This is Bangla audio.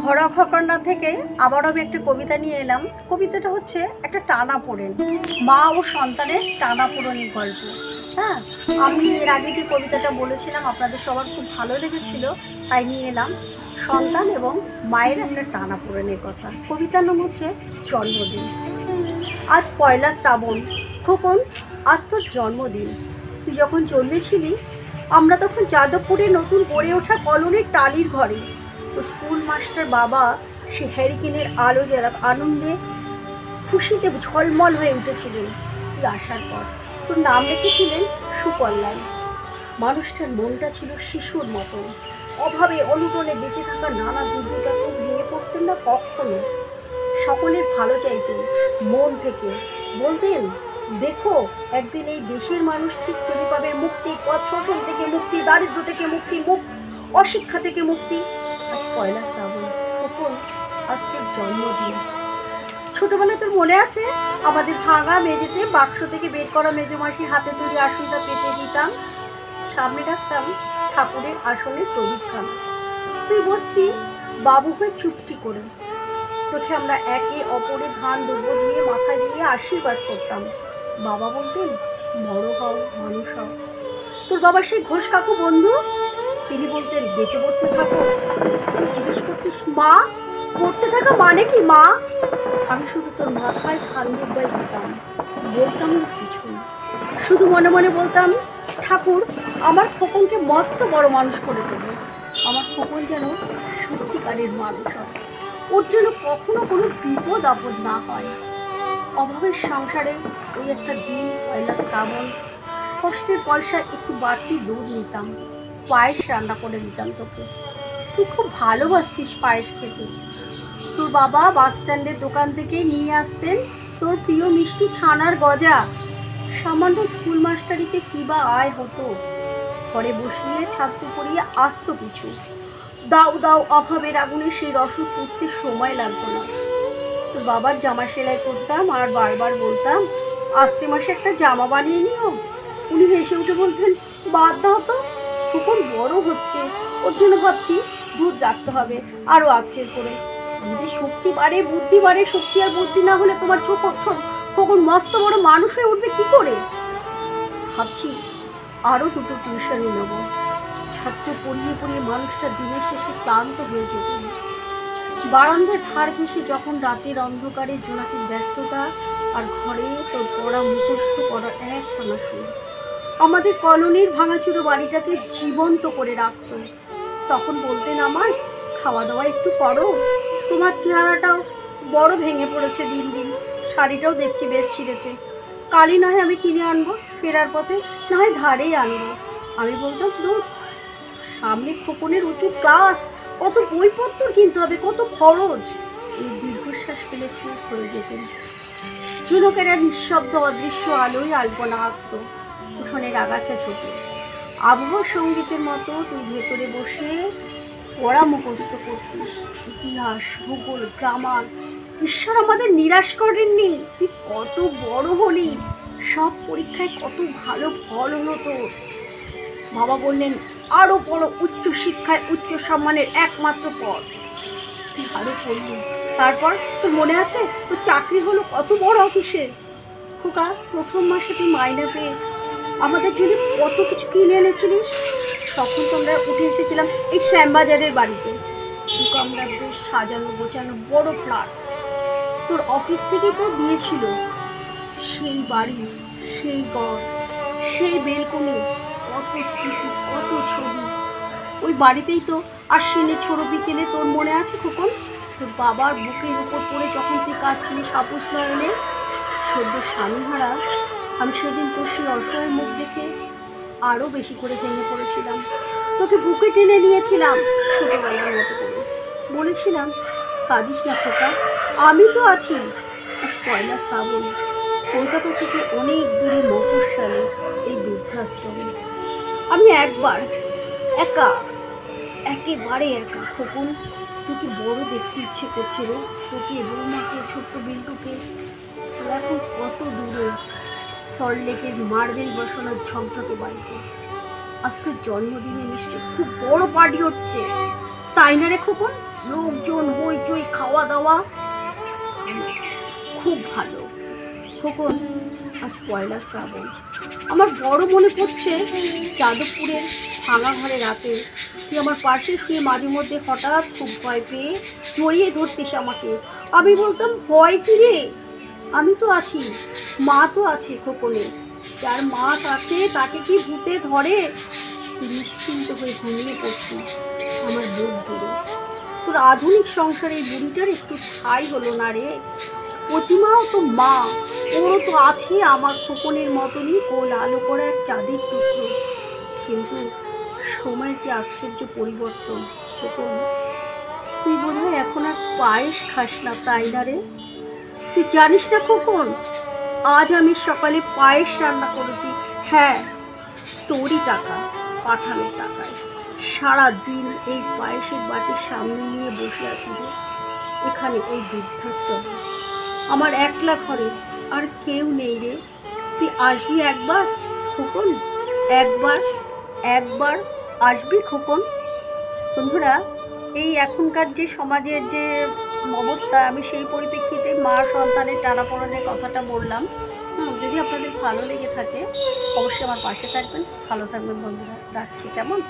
ঘরোয়া ঘটনা থেকে আবারও আমি একটা কবিতা নিয়ে এলাম। কবিতাটা হচ্ছে একটা টানাপোড়েন, মা ও সন্তানের টানাপোড়েনের গল্প। হ্যাঁ, আমি এর আগে যে কবিতাটা বলেছিলাম আপনাদের সবার খুব ভালো লেগেছিল, তাই নিয়ে এলাম সন্তান এবং মায়ের একটা টানাপোড়েনের কথা। কবিতার নাম হচ্ছে জন্মদিন। আজ পয়লা শ্রাবণ, খোকন আজ তোর জন্মদিন। তুই যখন জন্মেছিলি আমরা তখন যাদবপুরে নতুন গড়ে ওঠা কলোনির টালির ঘরে। তো স্কুল মাস্টার বাবা সে হ্যারিকেনের আলো জ্বালা আনন্দে খুশিতে ঝলমল হয়ে উঠেছিলেন। তুই আসার পর তোর নাম রেখেছিলেন সুকল্যাণ। মানুষটার মনটা ছিল শিশুর মতন, অভাবে অনুটনে বেঁচে থাকা নানা দুর্বিপাকে ভেঙে পড়তেন না কখনো। সকলের ভালো চাইতেন মন থেকে, বলতেন দেখো একদিন এই দেশের মানুষ ঠিক খুঁজে পাবে মুক্তি, পথ শোষণ থেকে মুক্তি, দারিদ্র থেকে মুক্তি, অশিক্ষা থেকে মুক্তি। আজ পয়লা শ্রাবণ, তখন আজকের জন্মদিন। ছোটবেলায় তোর মনে আছে আমাদের ভাঙা মেঝেতে বাক্স থেকে বের করা মেজমাসির হাতে তৈরি আসনটা পেতে দিতাম, সামনে রাখতাম ঠাকুরের আসনের প্রদীপখান। তুই বসতি বাবু হয়ে চুপটি করে, চোখে আমরা একে অপরে ধান দুর্গ দিয়ে মাথায় দিয়ে আশীর্বাদ করতাম। বাবা বলতেন বড় হও, মানুষ হও। তোর বাবা সেই ঘোষ কাকু বন্ধু, তিনি বলতেন বেঁচে পড়তে থাকো। জিজ্ঞেস করতিস মা পড়তে থাকা মানে কি মা? আমি শুধু তোর মাথায় ধান দুর্বাই দিতাম, বলতাম কিছু, শুধু মনে মনে বলতাম ঠাকুর আমার খোকনকে মস্ত বড় মানুষ করে দেবে। আমার খোকন যেন সত্যিকারের মানুষ হয়, ওর যেন কখনো কোনো বিপদ আপদ না হয়। অভাবের সংসারে ওই একটা দিন পয়লা শ্রাবণ, কষ্টের পয়সা একটু বাড়তি দুধ নিতাম, পায়েস রান্না করে দিতাম তোকে। তুই খুব ভালোবাসতিস পায়েস খেতে। তোর বাবা বাস স্ট্যান্ডের দোকান থেকে নিয়ে আসতেন তোর প্রিয় মিষ্টি ছানার গজা। সামান্য স্কুল মাস্টারিতে কি বা আয় হতো, ঘরে বসিয়ে ছাত্র পড়িয়ে আসতো কিছু। দাও দাও অভাবের আগুনে সেই রসদ করতে সময় লাগতো না। তোর বাবার জামা সেলাই করতাম আর বারবার বলতাম আসছে মাসে একটা জামা বানিয়ে নিও। উনি হেসে উঠে বলতেন বাদ দাও তো, খোকন বড় হচ্ছে, ওর জন্য ভাবছি দুধ রাখতে হবে আরও আছে করে। দুধে শক্তি বাড়ে, বুদ্ধি বাড়ে, শক্তি আর বুদ্ধি না হলে তোমার খোকন মস্ত বড় মানুষ হয়ে উঠবে কি করে? ভাবছি আরও দুটো টিউশনি নেব। ছাত্র পড়িয়ে পড়িয়ে মানুষটা দিনের শেষে ক্লান্ত হয়ে যেতেন। বারান্দার ধার ঘেঁষে যখন রাতের অন্ধকারে জোনাকির ব্যস্ততা আর ঘরে তোর পড়া মুখস্থ করার একটানা সুর আমাদের কলোনির ভাঙাচুরো বাড়িটাকে জীবন্ত করে রাখত। তখন বলতেন আমায় খাওয়া দাওয়া একটু করো, তোমার চেহারাটাও বড় ভেঙে পড়েছে দিন দিন, শাড়িটাও দেখছি বেশ ছিঁড়েছে, কালই না হয় আমি কিনে আনবো, ফেরার পথে না হয় ধারেই আনবো। আমি বলতাম দূর, সামনে খোকনের উঁচু ক্লাস, কত বইপত্র কিনতে হবে, কত খরচ। এই দীর্ঘশ্বাস ফেলে চুপ হয়ে যেতেন। ঝিনুকেরা নিঃশব্দ অদৃশ্য আলোয় আলপনা আঁকত উঠোনের আগাছা ছোটে। আবহাওয়া সঙ্গীতের মতো তুই ভেতরে বসে পড়া মুখস্থ করতিস, ইতিহাস, ভূগোল, গ্রামার। ঈশ্বর আমাদের নিরাশ করেননি, তুই কত বড় হলি, সব পরীক্ষায় কত ভালো ফল হলো তোর। বাবা বললেন আরো বড়, উচ্চ শিক্ষায় উচ্চ সম্মানের একমাত্র পথ। তুই আরো পড়লি, তারপর তোর মনে আছে তোর চাকরি হলো কত বড় অফিসে। খোকা প্রথম মাসে তুই মাইনে পেয়ে আমাদের জন্য কত কিছু কিনে এনেছিলিস। তখন তো আমরা উঠে এসেছিলাম এই শ্যামবাজারের বাড়িতে, দুটো আমরা বেশ সাজানো গোছানো বড় ফ্ল্যাট। তোর অফিস থেকেই তো দিয়েছিল সেই বাড়ি, সেই ঘর, সেই বেলকনি, কত স্মৃতি, কত ছবি। ওই বাড়িতেই তো আশ্বিনে ছোড়ো বিকেলে তোর মনে আছে খোকন, তোর বাবার বুকের উপর পড়ে যখন তুই কাঁদছিলি সাপুস নয়নে। সদ্য স্বামী হারা আমি সেদিন তোর সেই অসহায় মুখ দেখে আরও বেশি করে ভেঙে পড়েছিলাম। তোকে বুকে টেনে নিয়েছিলাম ছোটোবেলার মতো করে, বলেছিলাম কাঁদিস না খোকা, আমি তো আছি। আজ পয়লা শ্রাবণ, কলকাতা থেকে অনেক দূরে মফস্বলে এই বৃদ্ধাশ্রমে আমি একবার একা, একেবারে একা। খোকন তোকে বড় দেখতে ইচ্ছে করছে রে, তোকে, বৌমাকে, ছোট্ট বিল্টুকে। তোরা এখন কত দূরে সল্টলেকের মার্বেল বসানোর ঝকঝকে বাড়িতে। আজকের জন্মদিনে নিশ্চয়ই খুব বড় পার্টি হচ্ছে, তাই না রে খোকন? লোকজন, হইচই, খাওয়া দাওয়া খুব ভালো। খোকন, আজ পয়লা শ্রাবণ। আমার বড় মনে পড়ছে যাদবপুরের ভাঙা ঘরে রাতে তুই আমার পাশে শুয়ে মাঝে মধ্যে হঠাৎ খুব ভয় পেয়ে জড়িয়ে ধরতিস আমাকে। আমি বলতাম, ভয় কি রে, আমি তো আছি, মা তো আছে খোকনের। যার মা থাকে তাকে কি ভূতে ধরে? তুই নিশ্চিন্ত হয়ে ঘুমিয়ে পড়তিস আমার বুক ধরে। তোর আধুনিক সংসারে এই বুড়িটার একটু ঠাঁই হলো না রে। প্রতিমাও তো মা, ওরও তো আছে আমার খোকনের মতনই কোল আলো করা এক চাঁদের টুকরো। কিন্তু সময়ের কি আশ্চর্য পরিবর্তন। খোকন, তুই বোধহয় এখন আর পায়েস খাস না, তাই না রে? তুই জানিস না খোকন, আজ আমি সকালে পায়েস রান্না করেছি। হ্যাঁ, তোরই টাকা, পাঠানোর টাকায়। সারা দিন এই পায়েসের বাটির সামনে নিয়ে বসে আছি রে, এখানে এই বৃদ্ধাশ্রমে, আমার একলা ঘরে, আর কেউ নেই রে। তুই আসবি একবার খোকন, একবার, একবার আসবি খোকন। বন্ধুরা, এই এখনকার যে সমাজের যে অবস্থা, আমি সেই পরিপ্রেক্ষিতে মা সন্তানের টানাপোড়েনের কথাটা বললাম। যদি আপনাদের ভালো লেগে থাকে অবশ্যই আমার পাশে থাকবেন। ভালো থাকবেন বন্ধুরা, রাখছি, কেমন?